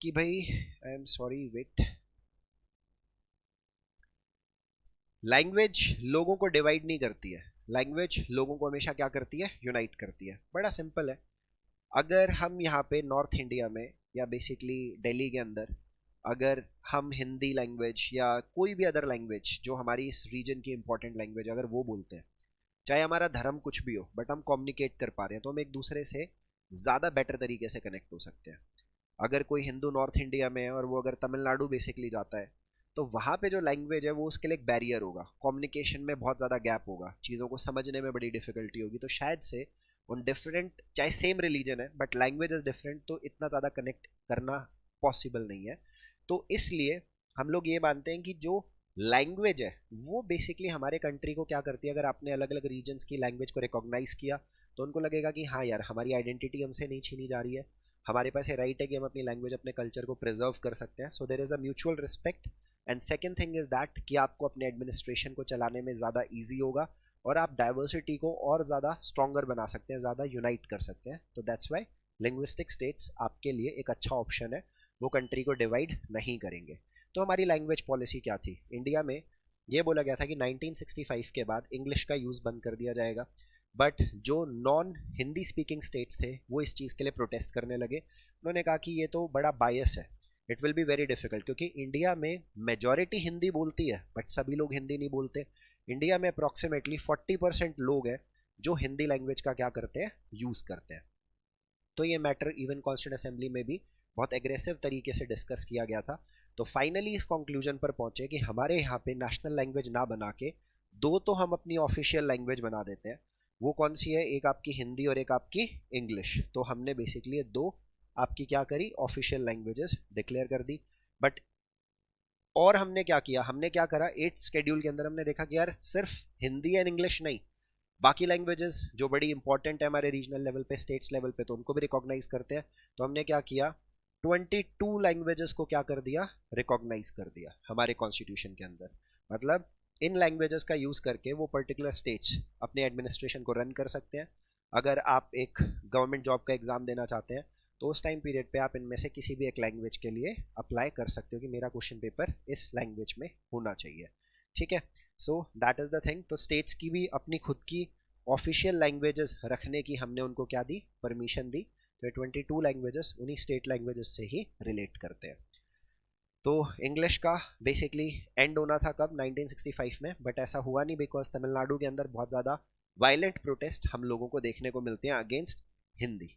कि भाई, I am sorry, wait, language लोगों को डिवाइड नहीं करती है, लैंग्वेज लोगों को हमेशा क्या करती है? यूनाइट करती है। बड़ा सिंपल है। अगर हम यहाँ पे नॉर्थ इंडिया में या बेसिकली दिल्ली के अंदर अगर हम हिंदी लैंग्वेज या कोई भी अदर लैंग्वेज जो हमारी इस रीजन की इंपॉर्टेंट लैंग्वेज अगर वो बोलते हैं, चाहे हमारा धर्म कुछ भी हो, बट हम कम्युनिकेट कर पा रहे हैं, तो हम एक दूसरे से ज़्यादा बेटर तरीके से कनेक्ट हो सकते हैं। अगर कोई हिंदू नॉर्थ इंडिया में है और वो अगर तमिलनाडु बेसिकली जाता है, तो वहाँ पे जो लैंग्वेज है वो उसके लिए एक बैरियर होगा, कम्युनिकेशन में बहुत ज़्यादा गैप होगा, चीज़ों को समझने में बड़ी डिफिकल्टी होगी। तो शायद से उन डिफरेंट, चाहे सेम रिलीजन है बट लैंग्वेज इज़ डिफरेंट, तो इतना ज़्यादा कनेक्ट करना पॉसिबल नहीं है। तो इसलिए हम लोग ये मानते हैं कि जो लैंग्वेज है वो बेसिकली हमारे कंट्री को क्या करती है, अगर आपने अलग अलग रीजन्स की लैंग्वेज को रिकॉग्नाइज किया तो उनको लगेगा कि हाँ यार, हमारी आइडेंटिटी हमसे नहीं छीनी जा रही है, हमारे पास ये राइट है कि हम अपनी लैंग्वेज, अपने कल्चर को प्रिजर्व कर सकते हैं। So there is a mutual respect. And second thing is that कि आपको अपने एडमिनिस्ट्रेशन को चलाने में ज़्यादा ईजी होगा और आप डाइवर्सिटी को और ज़्यादा स्ट्रॉन्गर बना सकते हैं, ज़्यादा यूनाइट कर सकते हैं। तो दैट्स वाई लिंग्विस्टिक स्टेट्स आपके लिए एक अच्छा ऑप्शन है, वो कंट्री को डिवाइड नहीं करेंगे। तो हमारी लैंग्वेज पॉलिसी क्या थी इंडिया में? ये बोला गया था कि 1965 के बाद इंग्लिश का यूज़ बंद कर दिया जाएगा। बट जो नॉन हिंदी स्पीकिंग स्टेट्स थे वो इस चीज़ के लिए प्रोटेस्ट करने लगे। उन्होंने कहा कि ये तो बड़ा बायस है, it will be very difficult, क्योंकि इंडिया में मेजॉरिटी हिंदी बोलती है बट सभी लोग हिंदी नहीं बोलते। इंडिया में अप्रॉक्सीमेटली 40% लोग हैं जो हिंदी लैंग्वेज का क्या करते हैं? यूज़ करते हैं। तो ये मैटर इवन कॉन्स्टिट्यूंट असेंबली में भी बहुत एग्रेसिव तरीके से डिस्कस किया गया था। तो फाइनली इस कंक्लूजन पर पहुंचे कि हमारे यहाँ पे नेशनल लैंग्वेज ना बना के दो तो हम अपनी ऑफिशियल लैंग्वेज बना देते हैं। वो कौन सी है? एक आपकी हिंदी और एक आपकी इंग्लिश। तो हमने बेसिकली दो आपकी क्या करी? ऑफिशियल लैंग्वेजेस डिक्लेयर कर दी। बट और हमने क्या किया? हमने क्या करा, 8th शेड्यूल के अंदर हमने देखा कि यार सिर्फ हिंदी एंड इंग्लिश नहीं, बाकी लैंग्वेजेस जो बड़ी इंपॉर्टेंट है हमारे रीजनल लेवल पे, स्टेट्स लेवल पे, तो उनको भी रिकॉग्नाइज करते हैं। तो हमने क्या किया, 22 लैंग्वेजेस को क्या कर दिया? रिकॉग्नाइज कर दिया हमारे कॉन्स्टिट्यूशन के अंदर। मतलब इन लैंग्वेजेस का यूज़ करके वो पर्टिकुलर स्टेट्स अपने एडमिनिस्ट्रेशन को रन कर सकते हैं। अगर आप एक गवर्नमेंट जॉब का एग्ज़ाम देना चाहते हैं तो उस टाइम पीरियड पे आप इनमें से किसी भी एक लैंग्वेज के लिए अप्लाई कर सकते हो कि मेरा क्वेश्चन पेपर इस लैंग्वेज में होना चाहिए। ठीक है, so that is the thing. तो स्टेट्स की भी अपनी खुद की ऑफिशियल लैंग्वेजेस रखने की हमने उनको क्या दी? परमिशन दी। तो ये 22 लैंग्वेजेस उन्हीं स्टेट लैंग्वेजेस से ही रिलेट करते हैं। तो इंग्लिश का बेसिकली एंड होना था कब? 1965 में, बट ऐसा हुआ नहीं बिकॉज तमिलनाडु के अंदर बहुत ज़्यादा वायलेंट प्रोटेस्ट हम लोगों को देखने को मिलते हैं against Hindi.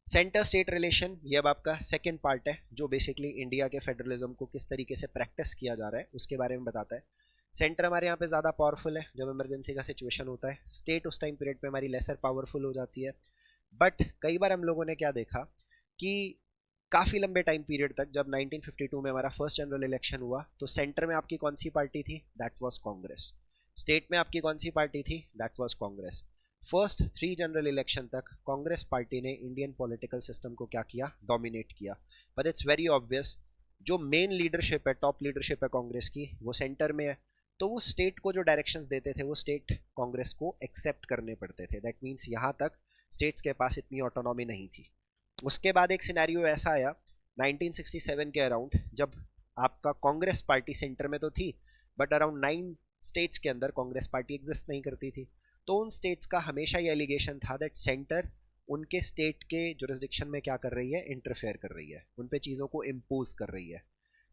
Centre state relation ये अब आपका सेकेंड पार्ट है, जो बेसिकली इंडिया के फेडरलिज्म को किस तरीके से प्रैक्टिस किया जा रहा है उसके बारे में बताता है। सेंटर हमारे यहाँ पे ज़्यादा पावरफुल है जब इमरजेंसी का सिचुएशन होता है, स्टेट उस टाइम पीरियड पे हमारी लेसर पावरफुल हो जाती है। बट कई बार हम लोगों ने क्या देखा कि काफ़ी लंबे टाइम पीरियड तक, जब 1952 में हमारा फर्स्ट जनरल इलेक्शन हुआ, तो सेंटर में आपकी कौन सी पार्टी थी? That was Congress. स्टेट में आपकी कौन सी पार्टी थी? That was Congress. First 3 general election तक कांग्रेस पार्टी ने इंडियन पॉलिटिकल सिस्टम को क्या किया? डोमिनेट किया। बट इट्स वेरी ऑब्वियस, जो मेन लीडरशिप है, टॉप लीडरशिप है कांग्रेस की, वो सेंटर में है, तो वो स्टेट को जो डायरेक्शंस देते थे वो स्टेट कांग्रेस को एक्सेप्ट करने पड़ते थे। दैट मीन्स यहाँ तक स्टेट्स के पास इतनी ऑटोनॉमी नहीं थी। उसके बाद एक सिनेरियो ऐसा आया 1967 के अराउंड, जब आपका कांग्रेस पार्टी सेंटर में तो थी, बट अराउंड 9 स्टेट्स के अंदर कांग्रेस पार्टी एग्जिस्ट नहीं करती थी। तो उन स्टेट्स का हमेशा ये एलिगेशन था दैट सेंटर उनके स्टेट के जुरिस्डिक्शन में क्या कर रही है? इंटरफेयर कर रही है, उन पे चीज़ों को इम्पोज कर रही है।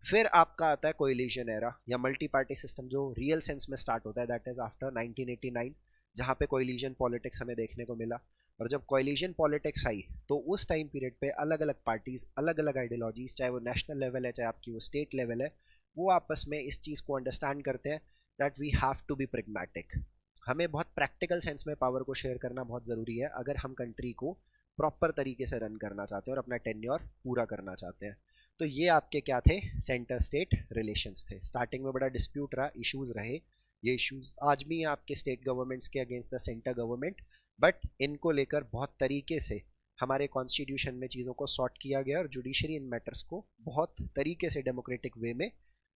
फिर आपका आता है कोएलिशन एरा या मल्टी पार्टी सिस्टम, जो रियल सेंस में स्टार्ट होता है, दैट इज आफ्टर 1989, जहाँ पे कोएलिशन पॉलिटिक्स हमें देखने को मिला। और जब कोएलिशन पॉलिटिक्स आई तो उस टाइम पीरियड पे अलग अलग पार्टीज, अलग अलग आइडियोलॉजीज, चाहे वो नेशनल लेवल है चाहे आपकी वो स्टेट लेवल है, वो आपस में इस चीज़ को अंडरस्टैंड करते हैं that we have to be pragmatic. हमें बहुत प्रैक्टिकल सेंस में पावर को शेयर करना बहुत ज़रूरी है अगर हम कंट्री को प्रॉपर तरीके से रन करना चाहते हैं और अपना टेन्योर पूरा करना चाहते हैं। तो ये आपके क्या थे? सेंटर स्टेट रिलेशंस थे। स्टार्टिंग में बड़ा डिस्प्यूट रहा, इश्यूज रहे, ये इश्यूज आज भी हैं आपके स्टेट गवर्नमेंट्स के against the centre government, but इनको लेकर बहुत तरीके से हमारे कॉन्स्टिट्यूशन में चीज़ों को सॉर्ट किया गया और जुडिशरी इन मैटर्स को बहुत तरीके से डेमोक्रेटिक वे में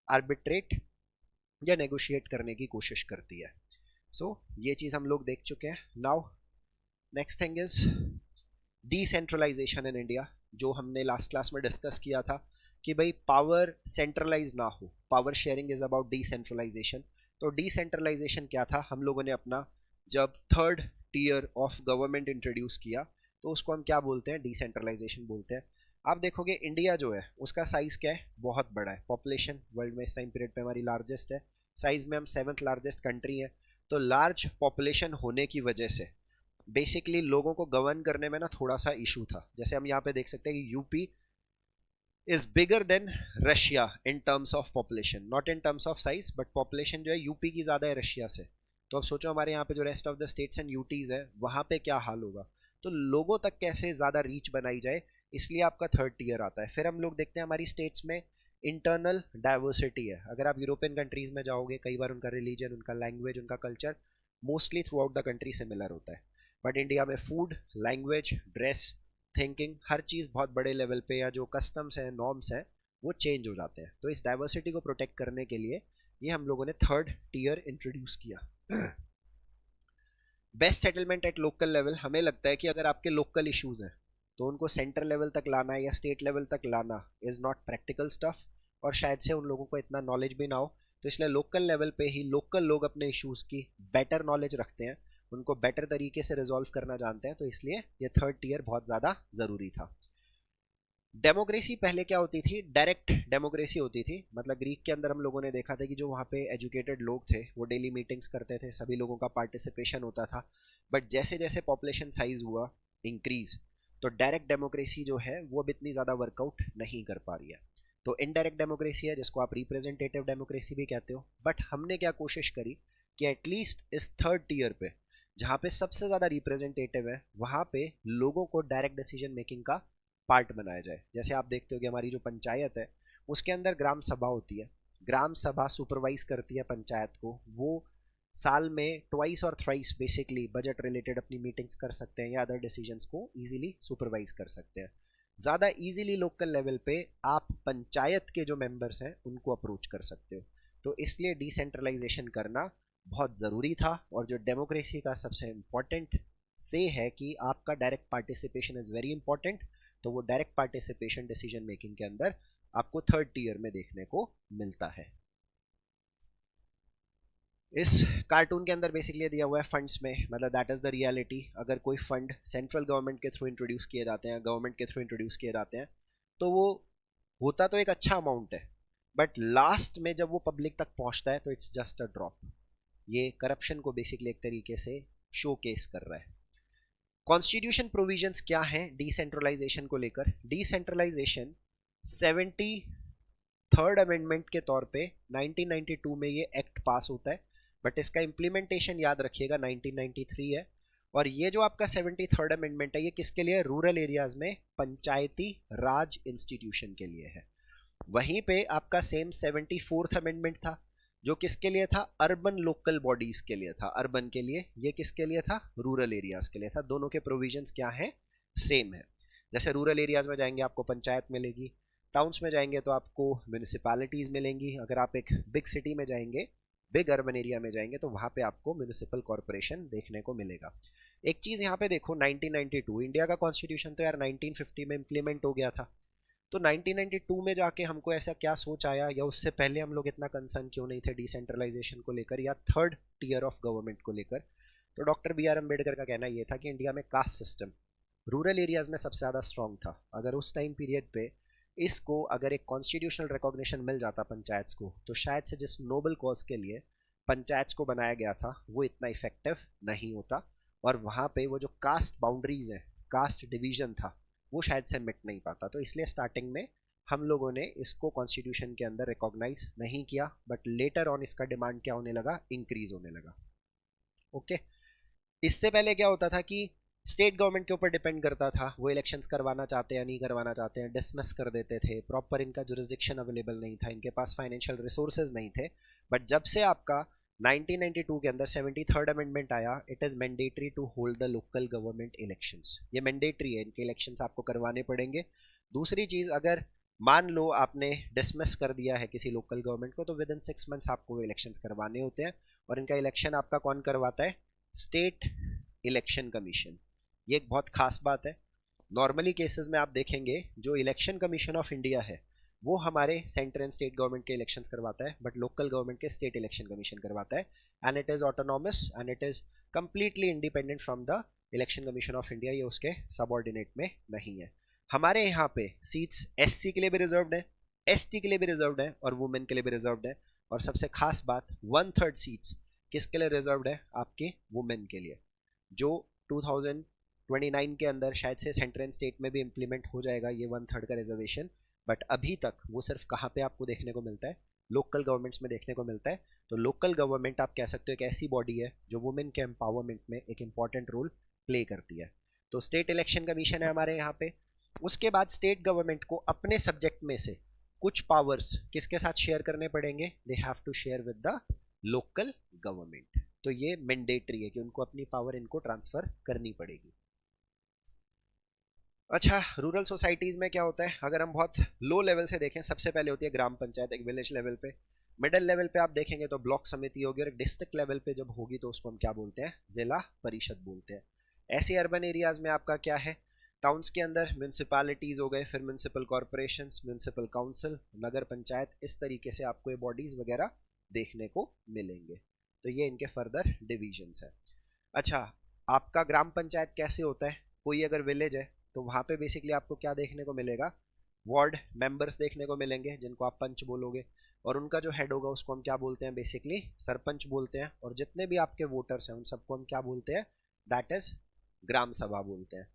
आर्बिट्रेट या नेगोशिएट करने की कोशिश करती है। सो ये चीज़ हम लोग देख चुके हैं। Now next thing is decentralisation in India, जो हमने लास्ट क्लास में डिस्कस किया था कि भाई पावर सेंट्रलाइज ना हो, power sharing is about decentralisation. तो डिसेंट्रलाइजेशन क्या था? हम लोगों ने अपना जब third tier of government introduce किया तो उसको हम क्या बोलते हैं? डिसेंट्रलाइजेशन बोलते हैं। आप देखोगे इंडिया जो है उसका साइज क्या है? बहुत बड़ा है। पॉपुलेशन वर्ल्ड में इस टाइम पीरियड पे हमारी लार्जेस्ट है, साइज में हम 7th लार्जेस्ट कंट्री है। तो लार्ज पॉपुलेशन होने की वजह से बेसिकली लोगों को गवर्न करने में ना थोड़ा सा इशू था। जैसे हम यहाँ पे देख सकते हैं कि UP is bigger than Russia in terms of population, not in terms of size, but population जो है यूपी की ज़्यादा है रशिया से। तो अब सोचो हमारे यहाँ पे जो rest of the states and UTs है वहाँ पे क्या हाल होगा। तो लोगों तक कैसे ज़्यादा रीच बनाई जाए, इसलिए आपका थर्ड टीयर आता है। फिर हम लोग देखते हैं हमारी स्टेट्स में इंटरनल डाइवर्सिटी है। अगर आप यूरोपियन कंट्रीज़ में जाओगे, कई बार उनका रिलीजन, उनका लैंग्वेज, उनका culture mostly through out the country similar होता है। बट इंडिया में फूड, लैंग्वेज, ड्रेस, थिंकिंग, हर चीज़ बहुत बड़े लेवल पे, या जो कस्टम्स हैं, नॉर्म्स हैं, वो चेंज हो जाते हैं। तो इस डाइवर्सिटी को प्रोटेक्ट करने के लिए ये हम लोगों ने थर्ड टीयर इंट्रोड्यूस किया। Best settlement at local level, हमें लगता है कि अगर आपके लोकल इश्यूज हैं तो उनको सेंटर लेवल तक लाना या स्टेट लेवल तक लाना इज़ नॉट प्रैक्टिकल स्टफ, और शायद से उन लोगों को इतना नॉलेज भी ना हो। तो इसलिए लोकल लेवल पे ही लोकल लोग अपने इश्यूज की बेटर नॉलेज रखते हैं, उनको बेटर तरीके से रिजॉल्व करना जानते हैं। तो इसलिए ये थर्ड टीयर बहुत ज़्यादा ज़रूरी था। डेमोक्रेसी पहले क्या होती थी? डायरेक्ट डेमोक्रेसी होती थी। मतलब ग्रीक के अंदर हम लोगों ने देखा था कि जो वहाँ पे एजुकेटेड लोग थे वो डेली मीटिंग्स करते थे, सभी लोगों का पार्टिसिपेशन होता था। बट जैसे जैसे पॉपुलेशन साइज हुआ इंक्रीज, तो डायरेक्ट डेमोक्रेसी जो है वो अब इतनी ज़्यादा वर्कआउट नहीं कर पा रही है। तो इनडायरेक्ट डेमोक्रेसी है, जिसको आप रिप्रेजेंटेटिव डेमोक्रेसी भी कहते हो। बट हमने क्या कोशिश करी कि एटलीस्ट इस थर्ड टीयर पे, जहाँ पे सबसे ज़्यादा रिप्रेजेंटेटिव है, वहाँ पे लोगों को डायरेक्ट डिसीजन मेकिंग का पार्ट बनाया जाए। जैसे आप देखते हो कि हमारी जो पंचायत है उसके अंदर ग्राम सभा होती है। ग्राम सभा सुपरवाइज करती है पंचायत को। वो साल में ट्वाइस और थ्राइस बेसिकली बजट रिलेटेड अपनी मीटिंग्स कर सकते हैं या अदर डिसीजंस को इजीली सुपरवाइज कर सकते हैं। ज़्यादा इजीली लोकल लेवल पे आप पंचायत के जो मेंबर्स हैं उनको अप्रोच कर सकते हो। तो इसलिए डिसेंट्रलाइजेशन करना बहुत ज़रूरी था। और जो डेमोक्रेसी का सबसे इम्पोर्टेंट से है कि आपका direct participation is very important, तो वो डायरेक्ट पार्टिसिपेशन डिसीजन मेकिंग के अंदर आपको थर्ड टीयर में देखने को मिलता है। इस कार्टून के अंदर बेसिकली दिया हुआ है फंड्स में, मतलब दैट इज द रियलिटी। अगर कोई फंड सेंट्रल गवर्नमेंट के थ्रू इंट्रोड्यूस किए जाते हैं, गवर्नमेंट के थ्रू इंट्रोड्यूस किए जाते हैं, तो वो होता तो एक अच्छा अमाउंट है, बट लास्ट में जब वो पब्लिक तक पहुंचता है तो इट्स जस्ट अ ड्रॉप। ये करप्शन को बेसिकली एक तरीके से शो केस कर रहा है। कॉन्स्टिट्यूशन प्रोविजंस क्या हैं डिसेंट्रलाइजेशन को लेकर? डिसेंट्रलाइजेशन 73rd अमेंडमेंट के तौर पे 1992 में ये एक्ट पास होता है, बट इसका इम्प्लीमेंटेशन याद रखिएगा 1993 है। और ये जो आपका 73rd अमेंडमेंट है ये किसके लिए? रूरल एरियाज में पंचायती राज इंस्टीट्यूशन के लिए है। वहीं पे आपका सेम 74th अमेंडमेंट था जो किसके लिए था? अर्बन लोकल बॉडीज के लिए था, अर्बन के लिए। ये किसके लिए था? रूरल एरियाज के लिए था। दोनों के प्रोविजंस क्या हैं? सेम है। जैसे रूरल एरियाज में जाएंगे आपको पंचायत मिलेगी, टाउन्स में जाएंगे तो आपको म्यूनिसिपैलिटीज मिलेंगी, अगर आप एक बिग सिटी में जाएंगे, बिग अर्बन एरिया में जाएंगे तो वहां पे आपको म्यूनिसिपल कॉर्पोरेशन देखने को मिलेगा। एक चीज यहाँ पे देखो, 1992 इंडिया का कॉन्स्टिट्यूशन तो यार 1950 में इंप्लीमेंट हो गया था, तो 1992 में जाके हमको ऐसा क्या सोच आया, या उससे पहले हम लोग इतना कंसर्न क्यों नहीं थे डिसेंट्रलाइजेशन को लेकर या थर्ड टीयर ऑफ गवर्नमेंट को लेकर? तो डॉक्टर बी आर अम्बेडकर का कहना यह था कि इंडिया में कास्ट सिस्टम रूरल एरियाज में सबसे ज़्यादा स्ट्रांग था। अगर उस टाइम पीरियड पे इसको अगर एक कॉन्स्टिट्यूशनल रिकॉग्निशन मिल जाता पंचायत को, तो शायद से जिस नोबल कॉज के लिए पंचायत को बनाया गया था वो इतना इफेक्टिव नहीं होता, और वहाँ पे वो जो कास्ट बाउंड्रीज है, कास्ट डिवीजन था, वो शायद से मिट नहीं पाता। तो इसलिए स्टार्टिंग में हम लोगों ने इसको कॉन्स्टिट्यूशन के अंदर रिकॉग्नाइज नहीं किया, बट लेटर ऑन इसका डिमांड क्या होने लगा? इंक्रीज होने लगा। ओके, इससे पहले क्या होता था कि स्टेट गवर्नमेंट के ऊपर डिपेंड करता था, वो इलेक्शंस करवाना चाहते हैं या नहीं करवाना चाहते हैं, डिसमिस कर देते थे, प्रॉपर इनका जुरिस्डिक्शन अवेलेबल नहीं था, इनके पास फाइनेंशियल रिसोर्सेज नहीं थे। बट जब से आपका 1992 के अंदर 73rd अमेंडमेंट आया, it is mandatory to hold the local government elections. ये मैंडेटरी है, इनके इलेक्शंस आपको करवाने पड़ेंगे। दूसरी चीज़, अगर मान लो आपने डिसमिस कर दिया है किसी लोकल गवर्नमेंट को, तो विद इन 6 मंथ्स आपको वो इलेक्शंस करवाने होते हैं, और इनका इलेक्शन आपका कौन करवाता है? State election commission. ये एक बहुत खास बात है। नॉर्मली केसेस में आप देखेंगे जो इलेक्शन कमीशन ऑफ इंडिया है वो हमारे सेंट्रल एंड स्टेट गवर्नमेंट के इलेक्शंस करवाता है, बट लोकल गवर्नमेंट के स्टेट इलेक्शन कमीशन करवाता है, and it is autonomous and it is completely independent from the election commission of India. ये उसके सबऑर्डिनेट में नहीं है। हमारे यहाँ पे सीट्स एससी के लिए भी रिजर्व्ड है, एसटी के लिए भी रिजर्व्ड है, और वुमेन के लिए भी रिजर्व्ड है। और सबसे खास बात, 1/3 सीट्स किसके लिए रिजर्व्ड है? आपके वुमेन के लिए, जो 2029 के अंदर शायद से सेंट्रल एंड स्टेट में भी इंप्लीमेंट हो जाएगा ये 1/3 का रिजर्वेशन। बट अभी तक वो सिर्फ कहाँ पे आपको देखने को मिलता है? लोकल गवर्नमेंट्स में देखने को मिलता है। तो लोकल गवर्नमेंट आप कह सकते हो एक ऐसी बॉडी है जो वुमेन के एम्पावरमेंट में एक इंपॉर्टेंट रोल प्ले करती है। तो स्टेट इलेक्शन कमीशन है हमारे यहाँ पे। उसके बाद स्टेट गवर्नमेंट को अपने सब्जेक्ट में से कुछ पावर्स किसके साथ शेयर करने पड़ेंगे? They have to share with the local government. तो ये मैंडेटरी है कि उनको अपनी पावर इनको ट्रांसफर करनी पड़ेगी। अच्छा, रूरल सोसाइटीज़ में क्या होता है? अगर हम बहुत लो लेवल से देखें, सबसे पहले होती है ग्राम पंचायत, एक विलेज लेवल पे। मिडिल लेवल पे आप देखेंगे तो ब्लॉक समिति होगी, और डिस्ट्रिक्ट लेवल पे जब होगी तो उसको हम क्या बोलते हैं? जिला परिषद बोलते हैं। ऐसे अर्बन एरियाज में आपका क्या है? टाउन्स के अंदर म्यूनसिपैलिटीज़ हो गए, फिर म्यूनसिपल कॉरपोरेशंस, म्यूनसिपल काउंसिल, नगर पंचायत, इस तरीके से आपको ये बॉडीज़ वगैरह देखने को मिलेंगे। तो ये इनके फर्दर डिविजन्स है। अच्छा, आपका ग्राम पंचायत कैसे होता है? कोई अगर विलेज है तो वहाँ पे बेसिकली आपको क्या देखने को मिलेगा? वार्ड मेंबर्स देखने को मिलेंगे, जिनको आप पंच बोलोगे, और उनका जो हेड होगा उसको हम क्या बोलते हैं? बेसिकली सरपंच बोलते हैं। और जितने भी आपके वोटर्स हैं उन सबको हम क्या बोलते हैं? दैट इज ग्राम सभा बोलते हैं।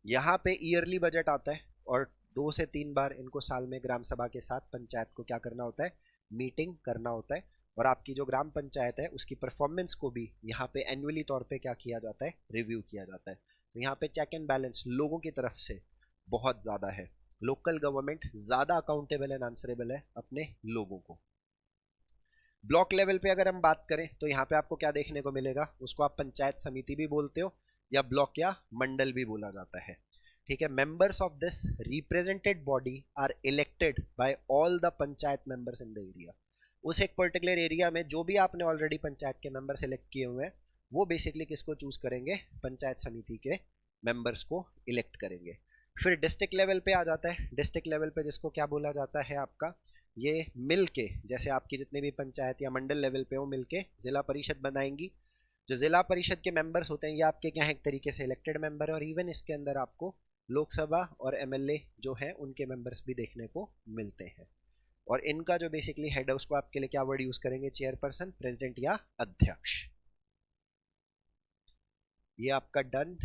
यहाँ पे ईयरली बजट आता है, और 2 से 3 बार इनको साल में ग्राम सभा के साथ पंचायत को क्या करना होता है? मीटिंग करना होता है। और आपकी जो ग्राम पंचायत है उसकी परफॉर्मेंस को भी यहाँ पे एनुअली तौर पे क्या किया जाता है? रिव्यू किया जाता है। तो यहाँ पे चेक एंड बैलेंस लोगों की तरफ से बहुत ज़्यादा है। लोकल गवर्नमेंट ज़्यादा अकाउंटेबल एंड आंसरेबल है अपने लोगों को। ब्लॉक लेवल पे अगर हम बात करें तो यहाँ पे आपको क्या देखने को मिलेगा? उसको आप पंचायत समिति भी बोलते हो, या ब्लॉक या मंडल भी बोला जाता है। ठीक है, members of this represented body are elected by all the panchayat members in the area. उस एक पर्टिकुलर एरिया में जो भी आपने ऑलरेडी पंचायत के मेंबर सेलेक्ट किए हुए हैं, वो बेसिकली किसको चूज करेंगे? पंचायत समिति के मेंबर्स को इलेक्ट करेंगे। फिर डिस्ट्रिक्ट लेवल पे आ जाता है। डिस्ट्रिक्ट लेवल पे जिसको क्या बोला जाता है? आपका ये मिल के, जैसे आपकी जितनी भी पंचायत या मंडल लेवल पे हो, मिल के जिला परिषद बनाएंगी। जो जिला परिषद के मेंबर्स होते हैं ये आपके क्या है? एक तरीके से इलेक्टेड मेंबर है, और इवन इसके अंदर आपको लोकसभा और एमएलए जो है उनके मेंबर्स भी देखने को मिलते हैं। और इनका जो बेसिकली हेड है उसको आपके लिए क्या वर्ड यूज करेंगे? चेयरपर्सन, प्रेसिडेंट या अध्यक्ष। ये आपका done.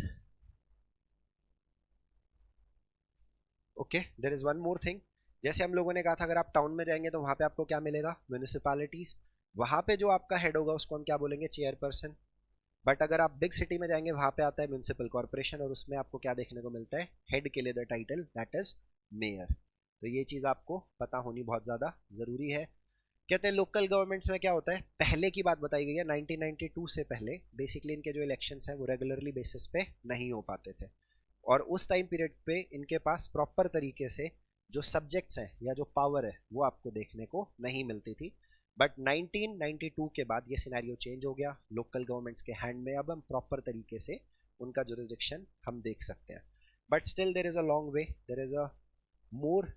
Okay, there is one more thing. जैसे हम लोगों ने कहा था अगर आप टाउन में जाएंगे तो वहां पे आपको क्या मिलेगा, म्यूनिसिपैलिटीज। वहां पे जो आपका हेड होगा उसको हम क्या बोलेंगे, चेयरपर्सन। बट अगर आप बिग सिटी में जाएंगे वहां पे आता है म्यूनिसिपल कॉर्पोरेशन, और उसमें आपको क्या देखने को मिलता है, हेड के लिए the title that is mayor. तो ये चीज आपको पता होनी बहुत ज्यादा जरूरी है। कहते हैं लोकल गवर्नमेंट्स में क्या होता है, पहले की बात बताई गई है 1992 से पहले बेसिकली इनके जो इलेक्शंस हैं वो रेगुलरली बेसिस पे नहीं हो पाते थे, और उस टाइम पीरियड पे इनके पास प्रॉपर तरीके से जो सब्जेक्ट्स हैं या जो पावर है वो आपको देखने को नहीं मिलती थी। बट 1992 के बाद ये सिनेरियो चेंज हो गया, लोकल गवर्नमेंट्स के हैंड में अब हम प्रॉपर तरीके से उनका जुरिस्डिक्शन हम देख सकते हैं। But still there is a long way, there is a more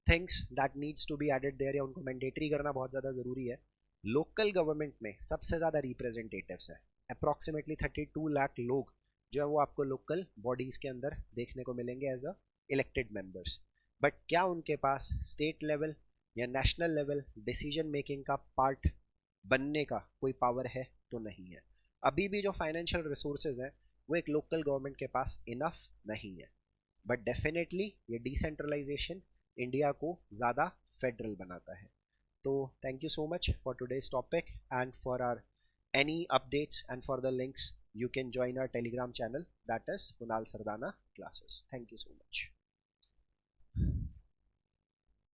things that needs to be added there, या उनको मैंडेटरी करना बहुत ज़्यादा ज़रूरी है। लोकल गवर्नमेंट में सबसे ज़्यादा रिप्रेजेंटेटिव्स है, अप्रॉक्सीमेटली 32 लाख लोग जो है वो आपको लोकल बॉडीज़ के अंदर देखने को मिलेंगे as a elected members. But क्या उनके पास स्टेट लेवल या नेशनल लेवल डिसीजन मेकिंग का पार्ट बनने का कोई पावर है, तो नहीं है। अभी भी जो फाइनेंशियल रिसोर्सेज हैं वो एक लोकल गवर्नमेंट के पास इनफ नहीं है। बट डेफिनेटली ये डिसेंट्रलाइजेशन इंडिया को ज़्यादा फेडरल बनाता है। तो thank you so much for today's topic, and for our any updates and for the links you can join our telegram channel, that is Kunal Sardana classes. Thank you so much.